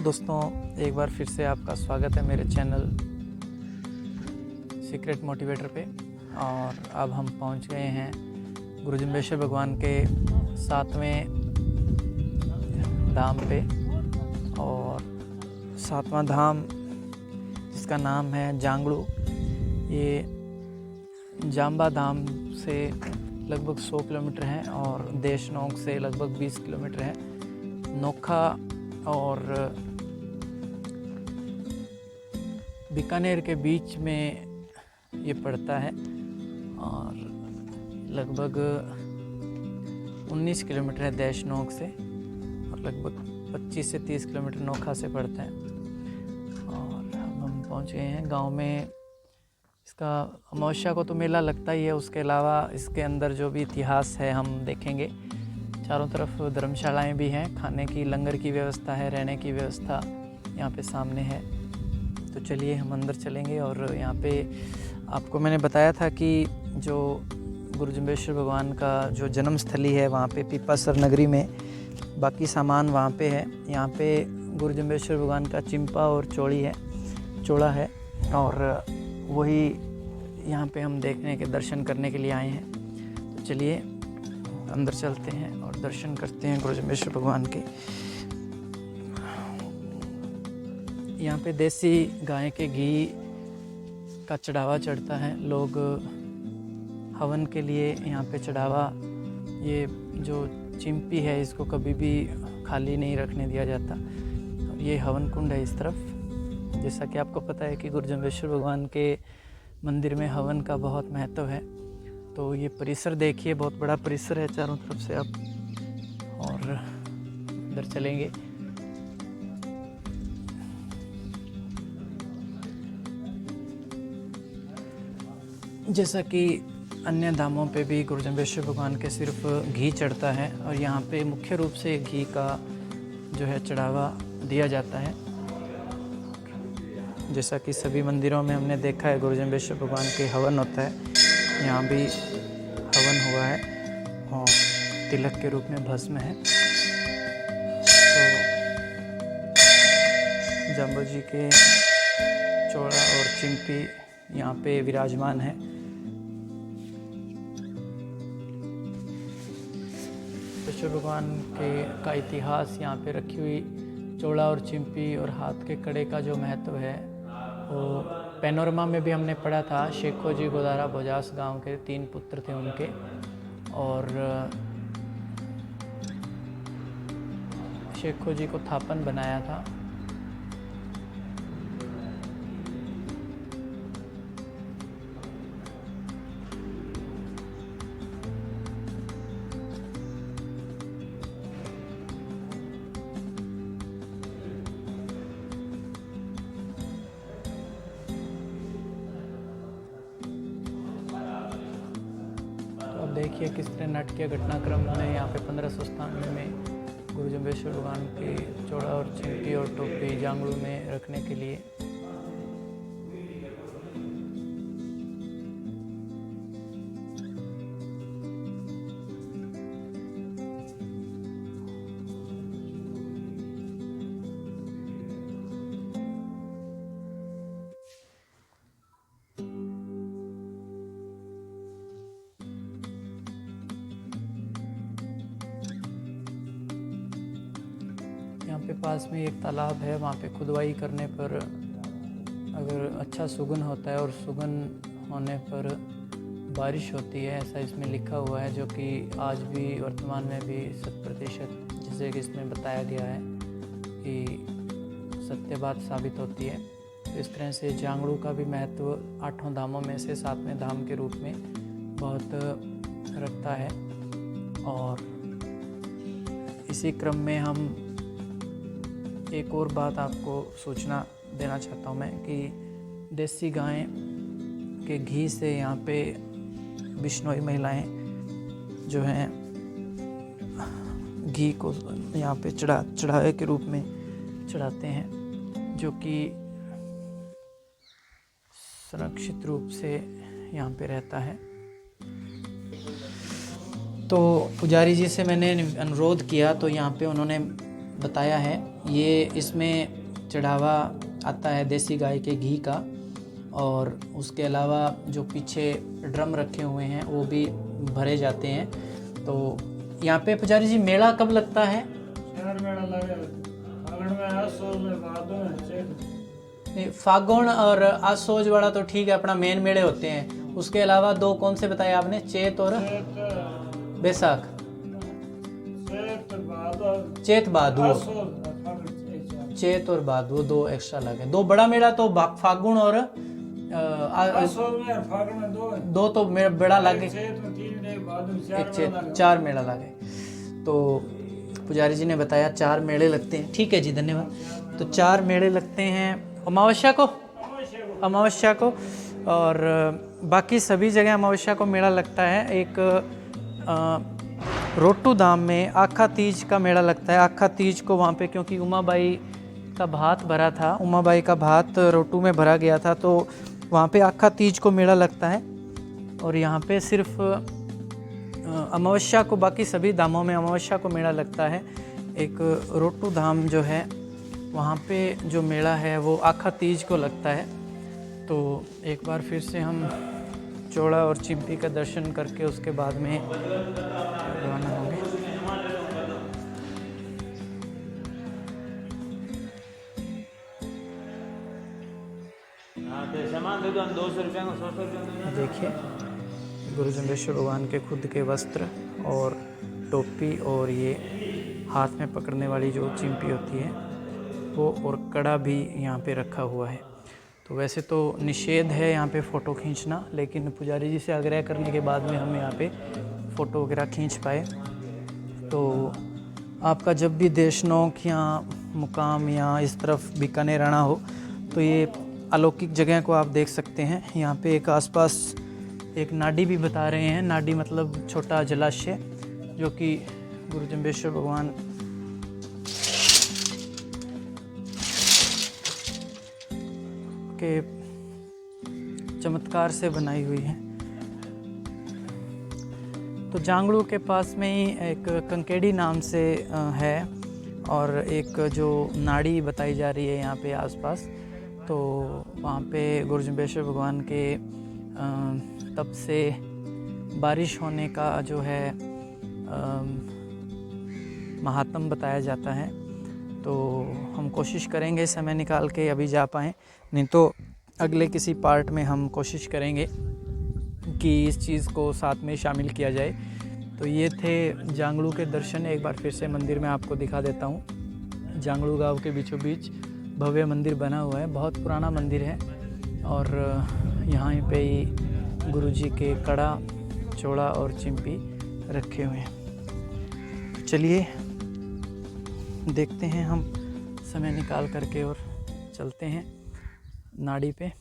दोस्तों, एक बार फिर से आपका स्वागत है मेरे चैनल सीक्रेट मोटिवेटर पे। और अब हम पहुंच गए हैं गुरु जम्बेश्वर भगवान के 7वें धाम पे। और 7वां धाम जिसका नाम है जांगड़ू, ये जाम्बा धाम से लगभग 100 किलोमीटर है और देशनोक से लगभग 20 किलोमीटर है। नोखा और बीकानेर के बीच में ये पड़ता है और लगभग 19 किलोमीटर है देशनोक से और लगभग 25 से 30 किलोमीटर नोखा से पड़ता है। और हम पहुंच गए हैं गांव में। इसका अमावस्या को तो मेला लगता ही है, उसके अलावा इसके अंदर जो भी इतिहास है हम देखेंगे। चारों तरफ धर्मशालाएं भी हैं, खाने की लंगर की व्यवस्था है, रहने की व्यवस्था यहाँ पे सामने है। तो चलिए हम अंदर चलेंगे। और यहाँ पे आपको मैंने बताया था कि जो गुरु जम्बेश्वर भगवान का जो जन्म स्थली है वहाँ पे पीपासर नगरी में, बाकी सामान वहाँ पे है। यहाँ पे गुरु जम्बेश्वर भगवान का चिंपा और चोड़ा है और वही यहाँ पे हम देखने के दर्शन करने के लिए आए हैं। तो चलिए अंदर चलते हैं और दर्शन करते हैं गुरु जम्बेश्वर भगवान के। यहाँ पे देसी गाय के घी का चढ़ावा चढ़ता है। लोग हवन के लिए यहाँ पे चढ़ावा, ये जो चिंपी है इसको कभी भी खाली नहीं रखने दिया जाता। और ये हवन कुंड है इस तरफ। जैसा कि आपको पता है कि गुरु जम्बेश्वर भगवान के मंदिर में हवन का बहुत महत्व है। तो ये परिसर देखिए, बहुत बड़ा परिसर है चारों तरफ से आप। और अंदर चलेंगे। जैसा कि अन्य धामों पे भी गुरु जम्बेश्वर भगवान के सिर्फ घी चढ़ता है और यहाँ पे मुख्य रूप से घी का जो है चढ़ावा दिया जाता है। जैसा कि सभी मंदिरों में हमने देखा है गुरु जम्बेश्वर भगवान के हवन होता है, यहाँ भी हवन हुआ है और तिलक के रूप में भस्म है। तो जाम्बू जी के चोड़ा और चिंपी यहाँ पे विराजमान है। जम्बेश्वर भगवान का इतिहास यहाँ पे रखी हुई चोड़ा और चिंपी और हाथ के कड़े का जो महत्व है वो पैनोरमा में भी हमने पढ़ा था। शेखो जी गोदारा बोजास गांव के 3 पुत्र थे उनके, और शेखो जी को थापन बनाया था। अब देखिए किस तरह नाटकीय घटनाक्रम में यहाँ पे 1597 में गुरु जम्बेश्वर भगवान के चोड़ा और चिंपी और टोपी जांगड़ू में रखने के लिए। यहाँ पे पास में एक तालाब है, वहाँ पे खुदवाई करने पर अगर अच्छा सुगन होता है और सुगन होने पर बारिश होती है, ऐसा इसमें लिखा हुआ है, जो कि आज भी वर्तमान में भी 100% जैसे कि इसमें बताया गया है कि सत्य बात साबित होती है। तो इस तरह से जांगड़ू का भी महत्व 8 धामों में से 7वें धाम के रूप में बहुत रखता है। और इसी क्रम में हम एक और बात आपको सूचना देना चाहता हूँ मैं कि देसी गाय के घी से यहाँ पे बिश्नोई महिलाएं जो हैं घी को यहाँ पे चढ़ावे के रूप में चढ़ाते हैं, जो कि सुरक्षित रूप से यहाँ पे रहता है। तो पुजारी जी से मैंने अनुरोध किया तो यहाँ पे उन्होंने बताया है। ये इसमें चढ़ावा आता है देसी गाय के घी का, और उसके अलावा जो पीछे ड्रम रखे हुए हैं वो भी भरे जाते हैं। तो यहाँ पे पुजारी जी मेला कब लगता है? फागुन और आसोज वाला तो ठीक है, अपना मेन मेले होते हैं। उसके अलावा दो कौन से बताए आपने? चैत और बैसाख। चैत भादो, चैत और भादो दो एक्स्ट्रा लगे। दो बड़ा मेला तो फागुन और दो तो मेरा बड़ा लगे, एक चैत, 4 मेला लगे। तो पुजारी जी ने बताया 4 मेले लगते हैं। ठीक है जी, धन्यवाद। तो 4 मेले लगते हैं अमावस्या को, और बाकी सभी जगह अमावस्या को मेला लगता है। एक रोटू धाम में आखा तीज का मेला लगता है। आखा तीज को वहाँ पे, क्योंकि उमाबाई का भात भरा था, उमाबाई का भात रोटू में भरा गया था, तो वहाँ पे आखा तीज को मेला लगता है। और यहाँ पे सिर्फ अमावस्या को, बाकी सभी धामों में अमावस्या को मेला लगता है। एक रोटू धाम जो है वहाँ पे जो मेला है वो आखा तीज को लगता है। तो एक बार फिर से हम चौड़ा और चिंपी का दर्शन करके उसके बाद में रवाना होंगे। देखिए गुरु जम्बेश्वर भगवान के खुद के वस्त्र और टोपी, और ये हाथ में पकड़ने वाली जो चिंपी होती है वो, और कड़ा भी यहाँ पे रखा हुआ है। तो वैसे तो निषेध है यहाँ पे फ़ोटो खींचना, लेकिन पुजारी जी से आग्रह करने के बाद में हम यहाँ पे फ़ोटो वगैरह खींच पाए। तो आपका जब भी देशनोक या मुकाम या इस तरफ बीकानेर आना हो तो ये अलौकिक जगह को आप देख सकते हैं। यहाँ पे एक आसपास एक नाडी भी बता रहे हैं। नाडी मतलब छोटा जलाशय, जो कि गुरु जम्बेश्वर भगवान के चमत्कार से बनाई हुई है। तो जांगड़ू के पास में ही एक कंकेड़ी नाम से है, और एक जो नाड़ी बताई जा रही है यहाँ पे आसपास, तो वहाँ पे गुरु जम्बेश्वर भगवान के तब से बारिश होने का जो है महात्म बताया जाता है। तो हम कोशिश करेंगे समय निकाल के अभी जा पाएँ, नहीं तो अगले किसी पार्ट में हम कोशिश करेंगे कि इस चीज़ को साथ में शामिल किया जाए। तो ये थे जांगड़ू के दर्शन। एक बार फिर से मंदिर में आपको दिखा देता हूँ। जांगड़ू गांव के बीचों बीच भव्य मंदिर बना हुआ है, बहुत पुराना मंदिर है, और यहाँ पे ही गुरु जी के कड़ा, चौड़ा और चिंपी रखे हुए हैं। चलिए देखते हैं हम समय निकाल करके और चलते हैं नाड़ी पे।